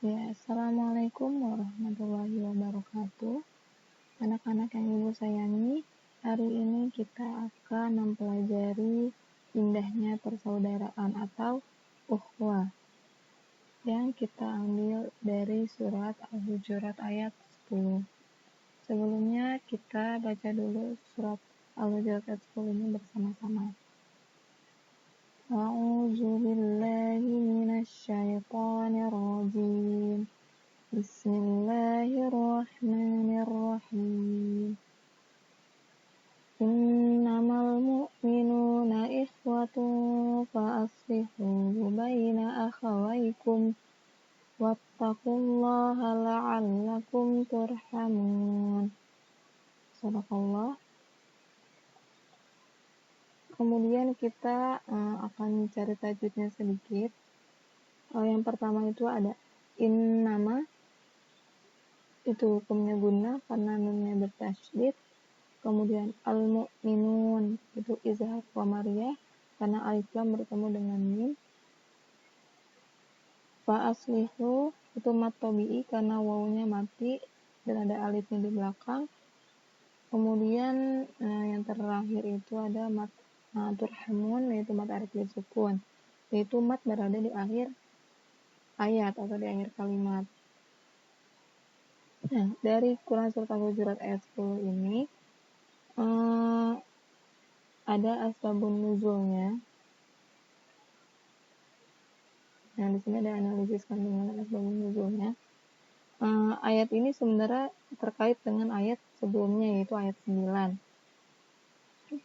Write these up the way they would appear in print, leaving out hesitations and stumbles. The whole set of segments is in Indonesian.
Ya, Assalamualaikum warahmatullahi wabarakatuh. Anak-anak yang Ibu sayangi, hari ini kita akan mempelajari indahnya persaudaraan atau ukhuwah yang kita ambil dari surat Al-Hujurat ayat 10. Sebelumnya kita baca dulu surat Al-Hujurat ayat 10 ini bersama-sama. A'udzu billahi minasy syaithanir rajim. Bismillahirrahmanirrahim. Innamal mu'minuna ikhwatun fa aslihu baina akhawaykum wattaqullaha la'allakum turhamun. Sadaqallah. Kemudian kita akan cari tajwidnya sedikit. Yang pertama itu ada innama, itu hukumnya gunnah karena nunnya bertasydid. Kemudian al-mu'minun itu izhar qamariyah karena alif lam bertemu dengan mim. Fa aslihu itu mat tabi'i karena wawunya mati dan ada alifnya di belakang. Kemudian yang terakhir itu ada mat turhamun, yaitu mat arif sukun, yaitu mat berada di akhir ayat atau di akhir kalimat. Nah, dari Quran surat Al-Hujurat ayat 10 ini ada asbabun nuzulnya. Nah, di sini ada analisis kandungan asbabun nuzulnya. Ayat ini sebenarnya terkait dengan ayat sebelumnya, yaitu ayat 9.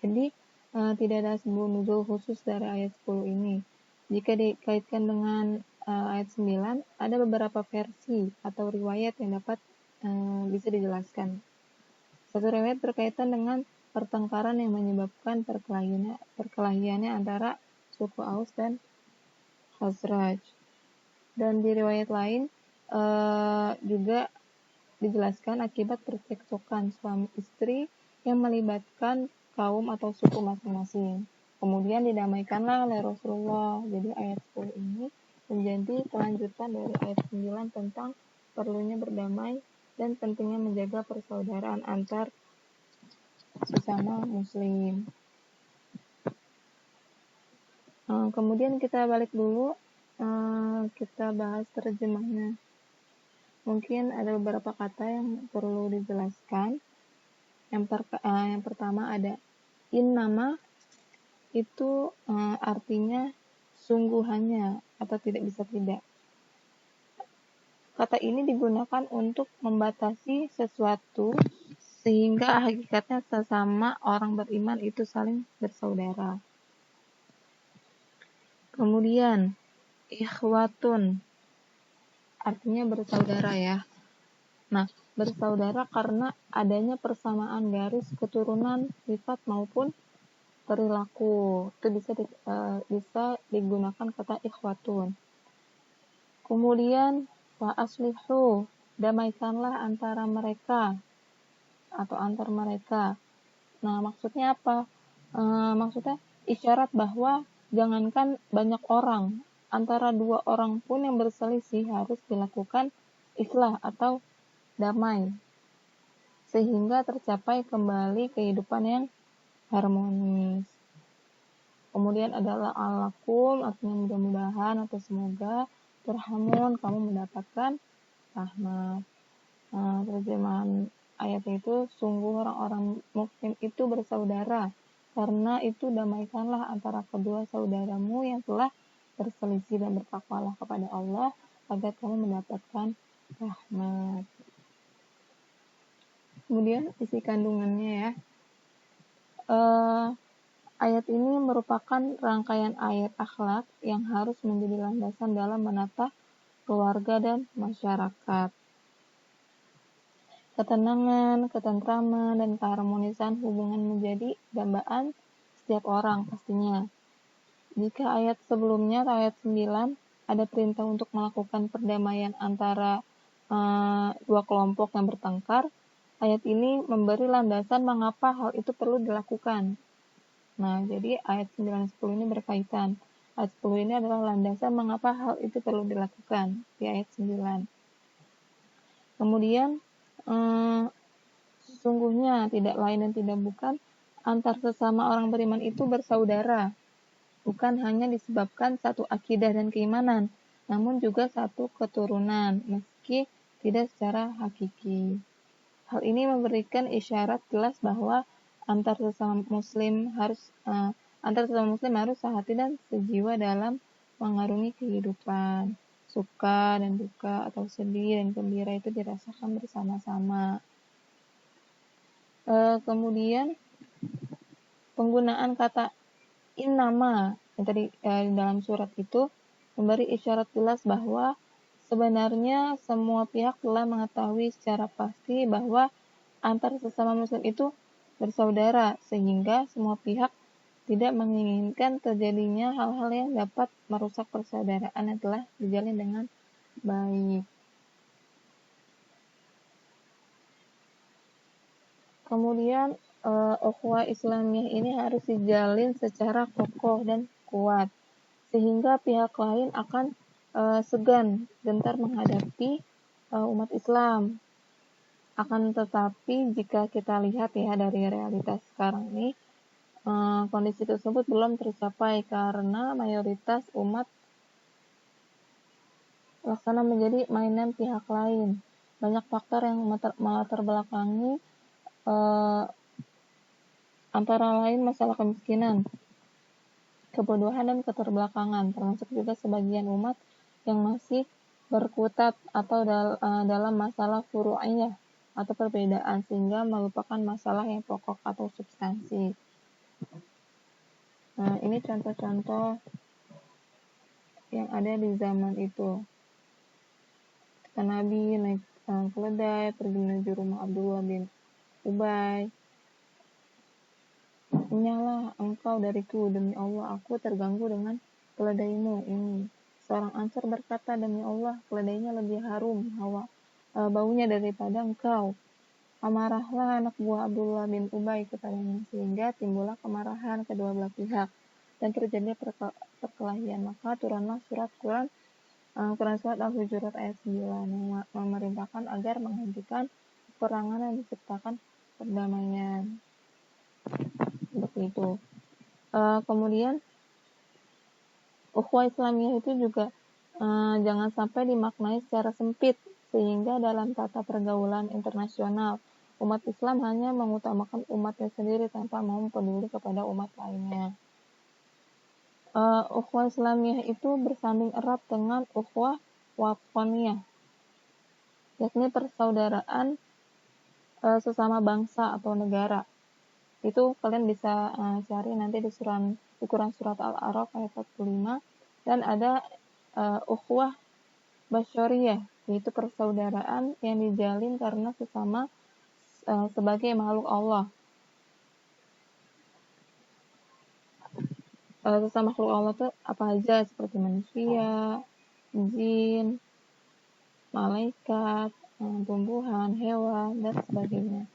Jadi, tidak ada asbabun nuzul khusus dari ayat 10 ini. Jika dikaitkan dengan ayat 9, ada beberapa versi atau riwayat yang dapat bisa dijelaskan. Satu riwayat berkaitan dengan pertengkaran yang menyebabkan perkelahiannya antara suku Aus dan Khazraj. Dan di riwayat lain juga dijelaskan akibat percekcokan suami istri yang melibatkan kaum atau suku masing-masing. Kemudian didamaikanlah oleh Rasulullah. Jadi ayat 10 ini menjadi kelanjutan dari ayat 9 tentang perlunya berdamai dan pentingnya menjaga persaudaraan antar sesama muslim. Kemudian kita balik dulu, kita bahas terjemahnya. Mungkin ada beberapa kata yang perlu dijelaskan. Yang pertama ada innama, itu artinya sungguhannya atau tidak bisa tidak. Kata ini digunakan untuk membatasi sesuatu sehingga hakikatnya sesama orang beriman itu saling bersaudara. Kemudian ikhwatun artinya bersaudara ya. Nah, bersaudara karena adanya persamaan garis keturunan, sifat maupun perilaku. Itu bisa digunakan kata ikhwatun. Kemudian fa aslihu, damaikanlah antara mereka atau antar mereka. Nah, maksudnya apa? Maksudnya isyarat bahwa jangankan banyak orang, antara dua orang pun yang berselisih harus dilakukan islah atau damai, sehingga tercapai kembali kehidupan yang harmonis. Kemudian adalah alakum, artinya mudah-mudahan atau semoga, turhamun, kamu mendapatkan rahmat. Terjemahan ayat itu, sungguh orang-orang mukmin itu bersaudara, karena itu damaikanlah antara kedua saudaramu yang telah berselisih dan bertakwalah kepada Allah agar kamu mendapatkan rahmat. Kemudian isi kandungannya ya. Ayat ini merupakan rangkaian ayat akhlak yang harus menjadi landasan dalam menata keluarga dan masyarakat. Ketenangan, ketentraman, dan keharmonisan hubungan menjadi dambaan setiap orang pastinya. Jika ayat sebelumnya, ayat 9, ada perintah untuk melakukan perdamaian antara dua kelompok yang bertengkar, ayat ini memberi landasan mengapa hal itu perlu dilakukan. Nah, jadi ayat 9 dan 10 ini berkaitan. Ayat 10 ini adalah landasan mengapa hal itu perlu dilakukan di ayat 9. Kemudian sesungguhnya tidak lain dan tidak bukan antar sesama orang beriman itu bersaudara, bukan hanya disebabkan satu akidah dan keimanan, namun juga satu keturunan, meski tidak secara hakiki. Hal ini memberikan isyarat jelas bahwa antar sesama muslim harus sehati dan sejiwa dalam mengarungi kehidupan. Suka dan duka atau sedih dan gembira itu dirasakan bersama-sama. Kemudian penggunaan kata innama yang tadi di dalam surat itu memberi isyarat jelas bahwa sebenarnya semua pihak telah mengetahui secara pasti bahwa antar sesama muslim itu bersaudara, sehingga semua pihak tidak menginginkan terjadinya hal-hal yang dapat merusak persaudaraan yang telah dijalin dengan baik. Kemudian ukhuwah Islamiyah ini harus dijalin secara kokoh dan kuat, sehingga pihak lain akan segan gentar menghadapi umat Islam. Akan tetapi jika kita lihat ya dari realitas sekarang ini, kondisi tersebut belum tercapai karena mayoritas umat laksana menjadi mainan pihak lain. Banyak faktor yang melatar belakangi antara lain masalah kemiskinan, kebodohan dan keterbelakangan, termasuk juga sebagian umat yang masih berkutat atau dalam masalah furu'iyah atau perbedaan sehingga melupakan masalah yang pokok atau substansi. Nah, ini contoh-contoh yang ada di zaman itu. Nabi naik keledai pergi menuju rumah Abdullah bin Ubay. Menyalah engkau dariku, demi Allah aku terganggu dengan keledaimu ini. Seorang Ansar berkata, demi Allah keledainya lebih harum baunya daripada engkau. Amarahlah anak buah Abdullah bin Ubay kepadanya, sehingga timbullah kemarahan kedua belah pihak dan terjadi perkelahian. Maka turunlah surat surat Al-Hujurat ayat 9 yang memerintahkan agar menghentikan peperangan dan menciptakan perdamaian. Seperti itu. Kemudian ukhuwah Islamiyah itu juga jangan sampai dimaknai secara sempit, sehingga dalam tata pergaulan internasional umat Islam hanya mengutamakan umatnya sendiri tanpa mau peduli kepada umat lainnya. Ukhuwah Islamiyah itu bersanding erat dengan ukhuwah watoniyah, yakni persaudaraan sesama bangsa atau negara. Itu kalian bisa cari nanti di Quran surat Al-A'raf ayat 45, dan ada ukhuwah basyariyah, yaitu persaudaraan yang dijalin karena sesama sebagai makhluk Allah. Sesama makhluk Allah itu apa aja, seperti manusia, jin, malaikat, tumbuhan, hewan, dan sebagainya.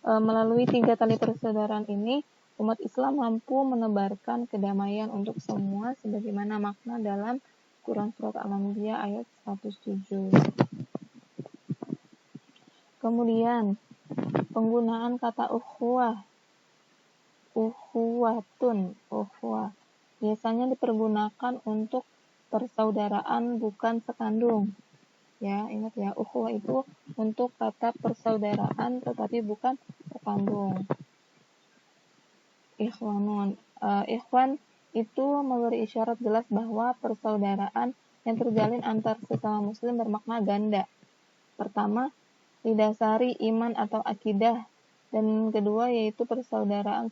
Melalui 3 tali persaudaraan ini, umat Islam mampu menebarkan kedamaian untuk semua sebagaimana makna dalam Quran surat Al-Anbiya ayat 107. Kemudian penggunaan kata ukhuwah, ukhuwah biasanya dipergunakan untuk persaudaraan bukan sekandung. Ya, ingat ya, ukhuwah itu untuk kata persaudaraan tetapi bukan sekandung. Ikhwan itu memberi isyarat jelas bahwa persaudaraan yang terjalin antar sesama muslim bermakna ganda. Pertama, didasari iman atau akidah, dan kedua yaitu persaudaraan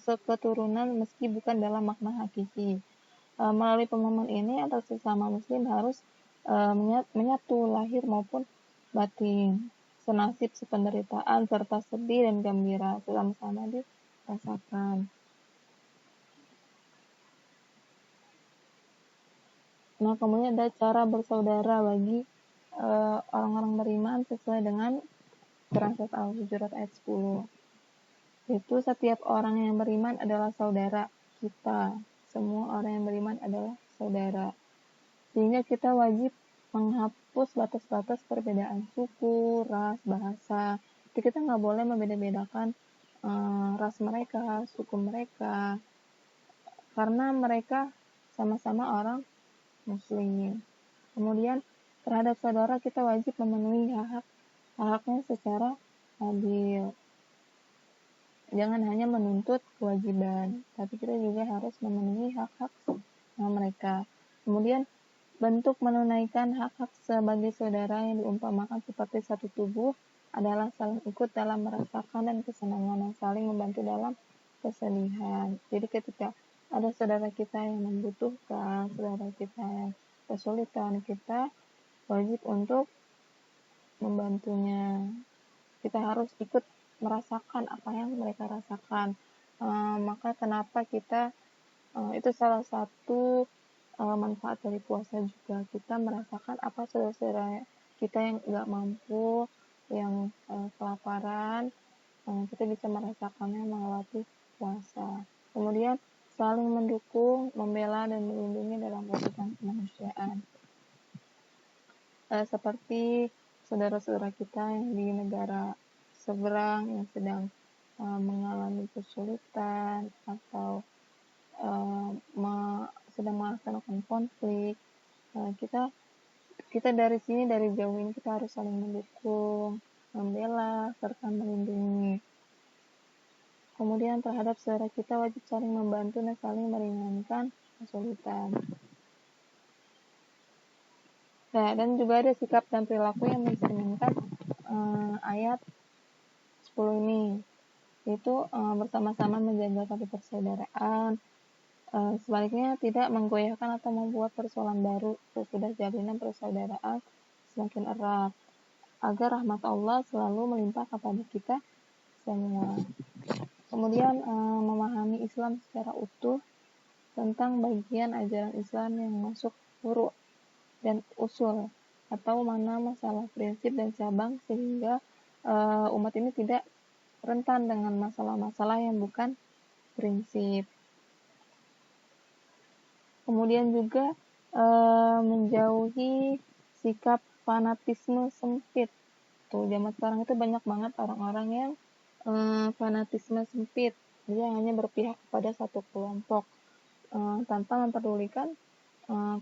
seketurunan meski bukan dalam makna hakiki. Melalui pemahaman ini antar sesama muslim harus menyatu lahir maupun batin, senasib sependeritaan serta sedih dan gembira sama-sama dirasakan. Nah, kemudian ada cara bersaudara bagi orang-orang beriman sesuai dengan Quran surat Al-Hujurat ayat 10. Yaitu setiap orang yang beriman adalah saudara kita. semua orang yang beriman adalah saudara. Sehingga kita wajib menghapus batas-batas perbedaan suku, ras, bahasa. Jadi kita nggak boleh membeda-bedakan ras mereka, suku mereka, karena mereka sama-sama orang muslim. Kemudian terhadap saudara kita wajib memenuhi hak-haknya secara adil. Jangan hanya menuntut kewajiban, tapi kita juga harus memenuhi hak-hak mereka. Kemudian bentuk menunaikan hak-hak sebagai saudara yang diumpamakan seperti satu tubuh adalah saling ikut dalam merasakan dan kesenangan dan saling membantu dalam kesedihan. Jadi ketika ada saudara kita yang membutuhkan, saudara kita yang kesulitan, kita wajib untuk membantunya. Kita harus ikut merasakan apa yang mereka rasakan. Maka kenapa kita itu salah satu manfaat dari puasa juga, kita merasakan apa saudara-saudara kita yang nggak mampu, yang kelaparan, kita bisa merasakannya melalui puasa. Kemudian saling mendukung, membela dan melindungi dalam urusan kemanusiaan. Seperti saudara-saudara kita yang di negara seberang yang sedang mengalami kesulitan atau sedang melaksanakan konflik, kita dari sini, dari jauh ini kita harus saling mendukung, membela, serta melindungi. Kemudian terhadap saudara kita wajib saling membantu dan saling meringankan kesulitan. Nah, dan juga ada sikap dan perilaku yang mencerminkan ayat 10 ini, yaitu bersama-sama menjaga tali persaudaraan. Sebaliknya tidak menggoyahkan atau membuat persoalan baru sesudah jalinan persaudaraan semakin erat, agar rahmat Allah selalu melimpah kepada kita semua. Kemudian memahami Islam secara utuh tentang bagian ajaran Islam yang masuk furu' dan usul, atau mana masalah prinsip dan cabang, sehingga umat ini tidak rentan dengan masalah-masalah yang bukan prinsip. Kemudian juga menjauhi sikap fanatisme sempit. Tuh, zaman sekarang itu banyak banget orang-orang yang fanatisme sempit. Dia hanya berpihak kepada satu kelompok tanpa memperdulikan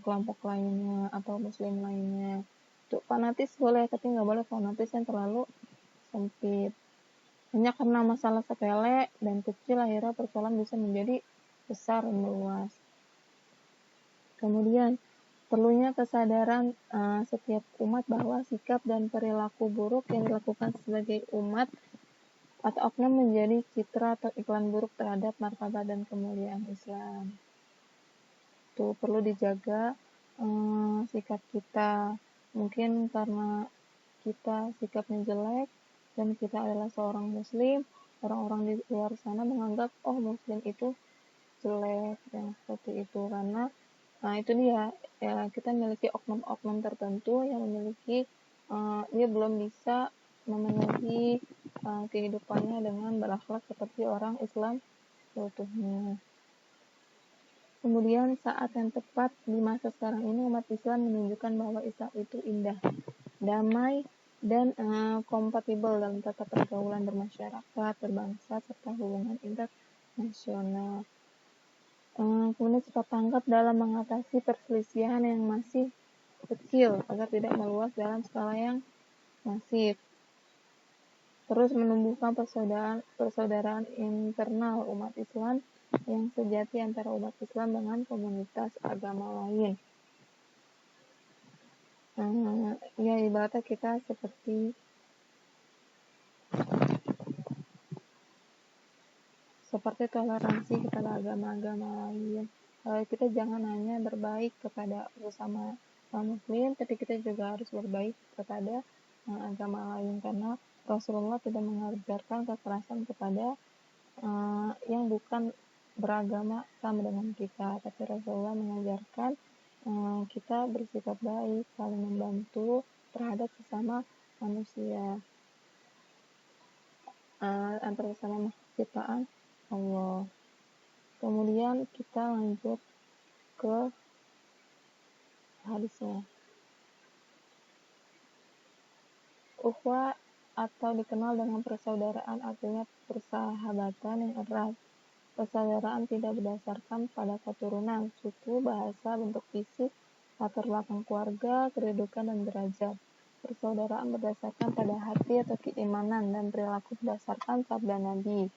kelompok lainnya atau muslim lainnya. Tuh, fanatis boleh, tapi nggak boleh fanatis yang terlalu sempit. Hanya karena masalah sepele dan kecil, akhirnya persoalan bisa menjadi besar dan meluas. Kemudian perlunya kesadaran setiap umat bahwa sikap dan perilaku buruk yang dilakukan sebagai umat atau oknum menjadi citra atau iklan buruk terhadap martabat dan kemuliaan Islam. Itu perlu dijaga sikap kita. Mungkin karena kita sikapnya jelek dan kita adalah seorang muslim, orang-orang di luar sana menganggap muslim itu jelek, yang seperti itu. Karena itu dia, ya, kita memiliki oknum-oknum tertentu yang memiliki dia belum bisa memenuhi kehidupannya dengan berakhlak seperti orang Islam seutuhnya. Kemudian saat yang tepat di masa sekarang ini, umat Islam menunjukkan bahwa Islam itu indah, damai, dan kompatibel dalam tata pergaulan bermasyarakat, berbangsa, serta hubungan internasional. Kemudian cepat tanggap dalam mengatasi perselisihan yang masih kecil agar tidak meluas dalam skala yang masif. Terus menumbuhkan persaudaraan internal umat Islam yang sejati antara umat Islam dengan komunitas agama lain. Ya, ibaratnya kita seperti toleransi kepada agama-agama lain. Kita jangan hanya berbaik kepada sesama muslim, tapi kita juga harus berbaik kepada agama lain, karena Rasulullah tidak mengajarkan kekerasan kepada yang bukan beragama sama dengan kita, tapi Rasulullah mengajarkan kita bersikap baik, saling membantu terhadap sesama manusia, antara sesama makhluk ciptaan Allah. Kemudian kita lanjut ke hadisnya. Ukhuwah atau dikenal dengan persaudaraan artinya persahabatan yang erat. Persaudaraan tidak berdasarkan pada keturunan, suku, bahasa, bentuk fisik, latar belakang keluarga, kedudukan, dan derajat. Persaudaraan berdasarkan pada hati atau keimanan dan perilaku berdasarkan sabda Nabi,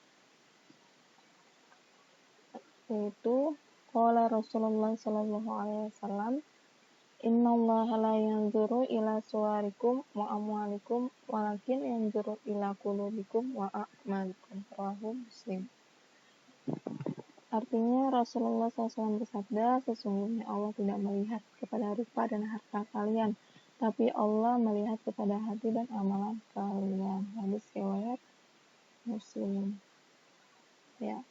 yaitu qala Rasulullah sallallahu alaihi wasallam, innallaha la yanzuru ila suwarikum wa amwalikum walakin yanzuru ila qulubikum wa a'malikum. Rawahu Muslim. Artinya Rasulullah SAW bersabda, sesungguhnya Allah tidak melihat kepada rupa dan harta kalian, tapi Allah melihat kepada hati dan amalan kalian. Hadis riwayat Muslim. Ya.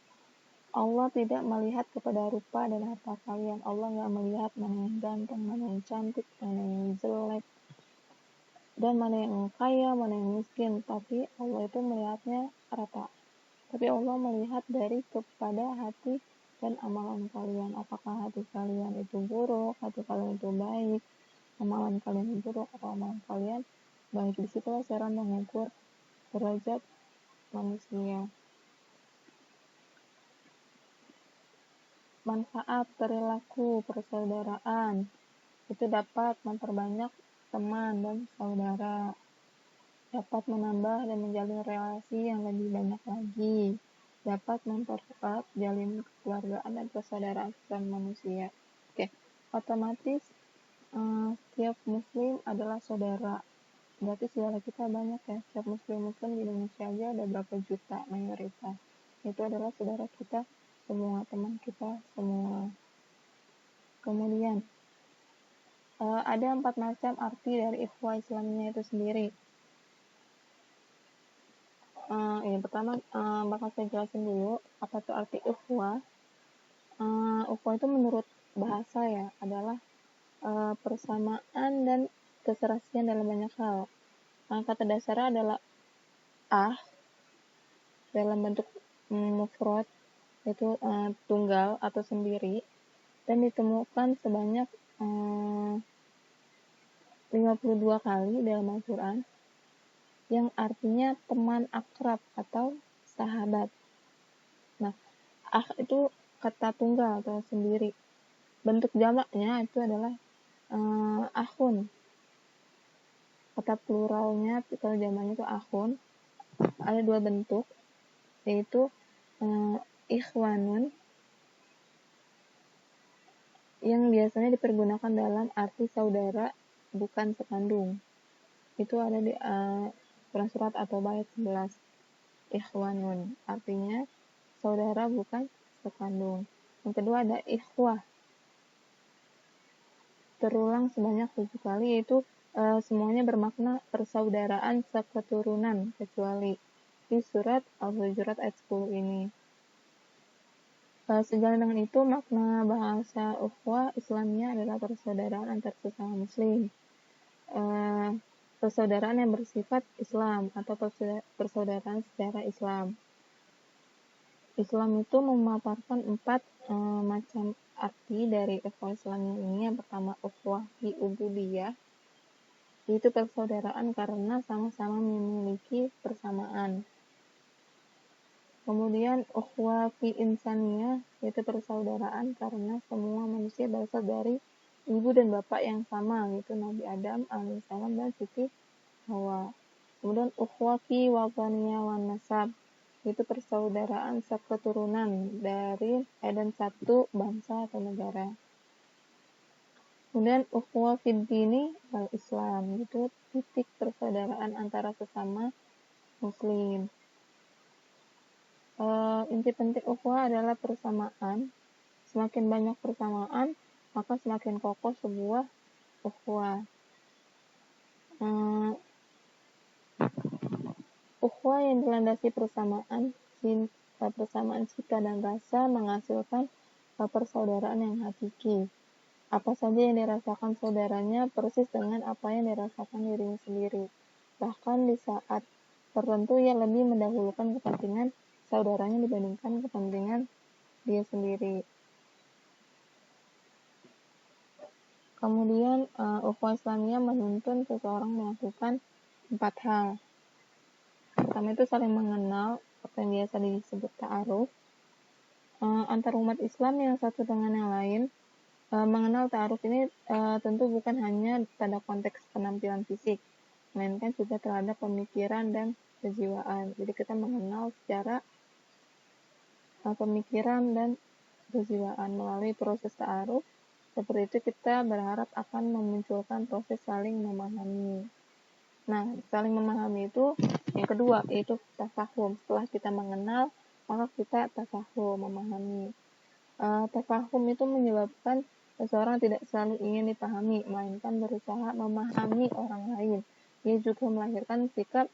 Allah tidak melihat kepada rupa dan harta kalian. Allah nggak melihat mana yang ganteng, mana yang cantik, mana yang jelek, dan mana yang kaya, mana yang miskin. Tapi Allah itu melihatnya rata. Tapi Allah melihat dari kepada hati dan amalan kalian. Apakah hati kalian itu buruk, hati kalian itu baik, amalan kalian buruk atau amalan kalian baik. Disitulah cara mengukur derajat manusia. Manfaat perilaku persaudaraan itu dapat memperbanyak teman dan saudara, dapat menambah dan menjalin relasi yang lebih banyak lagi, dapat memperkuat jalin kekeluargaan dan persaudaraan sesama manusia. Oke, otomatis setiap muslim adalah saudara. Berarti saudara kita banyak ya. Setiap muslim di Indonesia aja ada berapa juta mayoritas. Itu adalah saudara kita semua, teman kita semua. Kemudian ada 4 macam arti dari ukhuwah Islamnya itu sendiri. Yang pertama bakal saya jelasin dulu apa itu arti ukhuwah. Ukhuwah itu menurut bahasa ya adalah persamaan dan keserasian dalam banyak hal. Kata dasarnya adalah dalam bentuk mufrad, itu tunggal atau sendiri, dan ditemukan sebanyak 52 kali dalam Al-Quran, yang artinya teman akrab atau sahabat. Nah, itu kata tunggal atau sendiri. Bentuk jamaknya itu adalah akhun. Kata pluralnya kalau jamaknya itu akhun. Ada 2 bentuk, yaitu ikhwanun, yang biasanya dipergunakan dalam arti saudara bukan sekandung. Itu ada di surat atau bait 11. Ikhwanun artinya saudara bukan sekandung. Yang kedua ada ikhwah, terulang sebanyak 7 kali, yaitu semuanya bermakna persaudaraan seketurunan kecuali di surat Al-Hujurat ayat 10 ini. Sejalan dengan itu, makna bahasa ukhuwah Islamnya adalah persaudaraan antar sesama muslim. Persaudaraan yang bersifat Islam atau persaudaraan secara Islam. Islam itu memaparkan 4 macam arti dari ukhuwah Islamnya ini. Yang pertama, ukhuwah fi ubudiyah, yaitu persaudaraan karena sama-sama memiliki persamaan. Kemudian ukhuwah fi insaniyah, yaitu persaudaraan karena semua manusia berasal dari ibu dan bapak yang sama, yaitu Nabi Adam alaihissalam dan Siti Hawa. Kemudian ukhuwah fi wataniyah wan nasab, yaitu persaudaraan seketurunan dari dan satu bangsa atau negara. Kemudian ukhuwah fid dini wal Islam, yaitu titik persaudaraan antara sesama muslim. Inti penting ukhuwah adalah persamaan. Semakin banyak persamaan, maka semakin kokoh sebuah ukhuwah. Ukhuwah yang dilandasi persamaan cita dan rasa menghasilkan persaudaraan yang hakiki. Apa saja yang dirasakan saudaranya persis dengan apa yang dirasakan dirinya sendiri. Bahkan di saat tertentu ia lebih mendahulukan kepentingan saudaranya dibandingkan kepentingan dia sendiri. Kemudian ukhuwah Islamiyah menuntun seseorang melakukan 4 hal. Pertama itu saling mengenal, atau yang biasa disebut ta'aruf. Antar umat Islam yang satu dengan yang lain. Mengenal ta'aruf ini tentu bukan hanya pada konteks penampilan fisik, melainkan juga terhadap pemikiran dan kejiwaan. Jadi kita mengenal secara pemikiran dan kejiwaan melalui proses ta'aruf. Seperti itu kita berharap akan memunculkan proses saling memahami. Nah, saling memahami itu yang kedua, yaitu tafahum. Setelah kita mengenal, maka kita tafahum, memahami. Tafahum itu menyebabkan seseorang tidak selalu ingin dipahami, melainkan berusaha memahami orang lain. Ia juga melahirkan sikap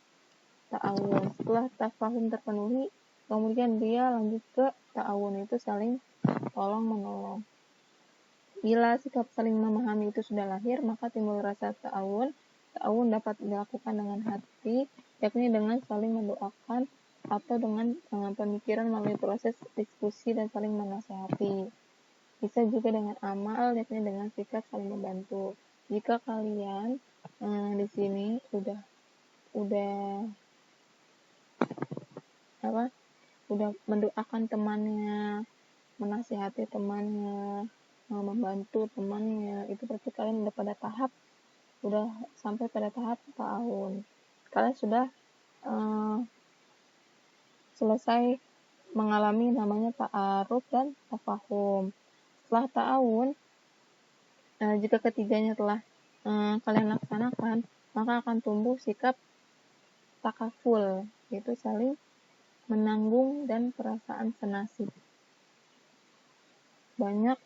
ta'awun. Setelah tafahum terpenuhi, kemudian dia lanjut ke ta'awun, itu saling tolong-menolong. Bila sikap saling memahami itu sudah lahir, maka timbul rasa ta'awun. Ta'awun dapat dilakukan dengan hati, yakni dengan saling mendoakan atau dengan pemikiran melalui proses diskusi dan saling menasihati. Bisa juga dengan amal, yakni dengan sikap saling membantu. Jika kalian di sini udah mendoakan temannya, menasihati temannya, membantu temannya, itu berarti kalian udah sampai pada tahap ta'awun. Kalian sudah selesai mengalami namanya ta'aruf dan tafahum. Setelah ta'awun, jika ketiganya telah kalian laksanakan, maka akan tumbuh sikap takaful, yaitu saling menanggung dan perasaan senasib. Banyak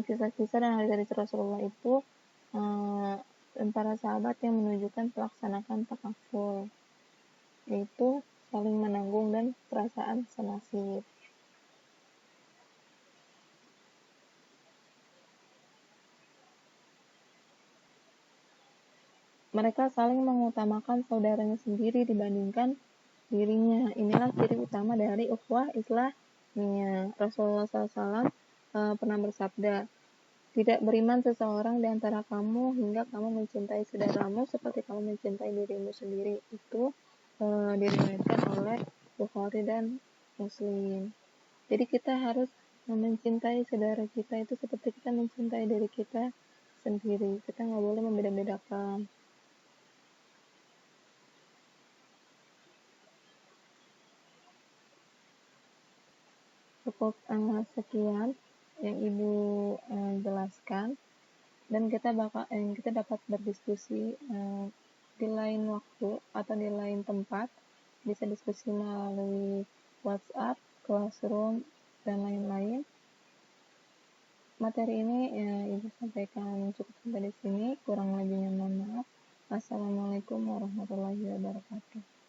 kisah-kisah dan hadis Rasulullah itu para sahabat yang menunjukkan melaksanakan takaful, yaitu saling menanggung dan perasaan senasib. Mereka saling mengutamakan saudaranya sendiri dibandingkan dirinya. Inilah ciri utama dari ukhuwah Islamiyah. Rasulullah SAW pernah bersabda, tidak beriman seseorang di antara kamu hingga kamu mencintai saudaramu seperti kamu mencintai dirimu sendiri. Itu diriwayatkan oleh Bukhari dan Muslim. Jadi kita harus mencintai saudara kita itu seperti kita mencintai diri kita sendiri. Kita nggak boleh membeda-bedakan. Cukup sekian yang Ibu jelaskan, dan kita dapat berdiskusi di lain waktu atau di lain tempat, bisa diskusi melalui WhatsApp, Classroom, dan lain-lain. Materi ini Ibu sampaikan cukup sampai di sini, kurang lebihnya mohon maaf. Assalamualaikum warahmatullahi wabarakatuh.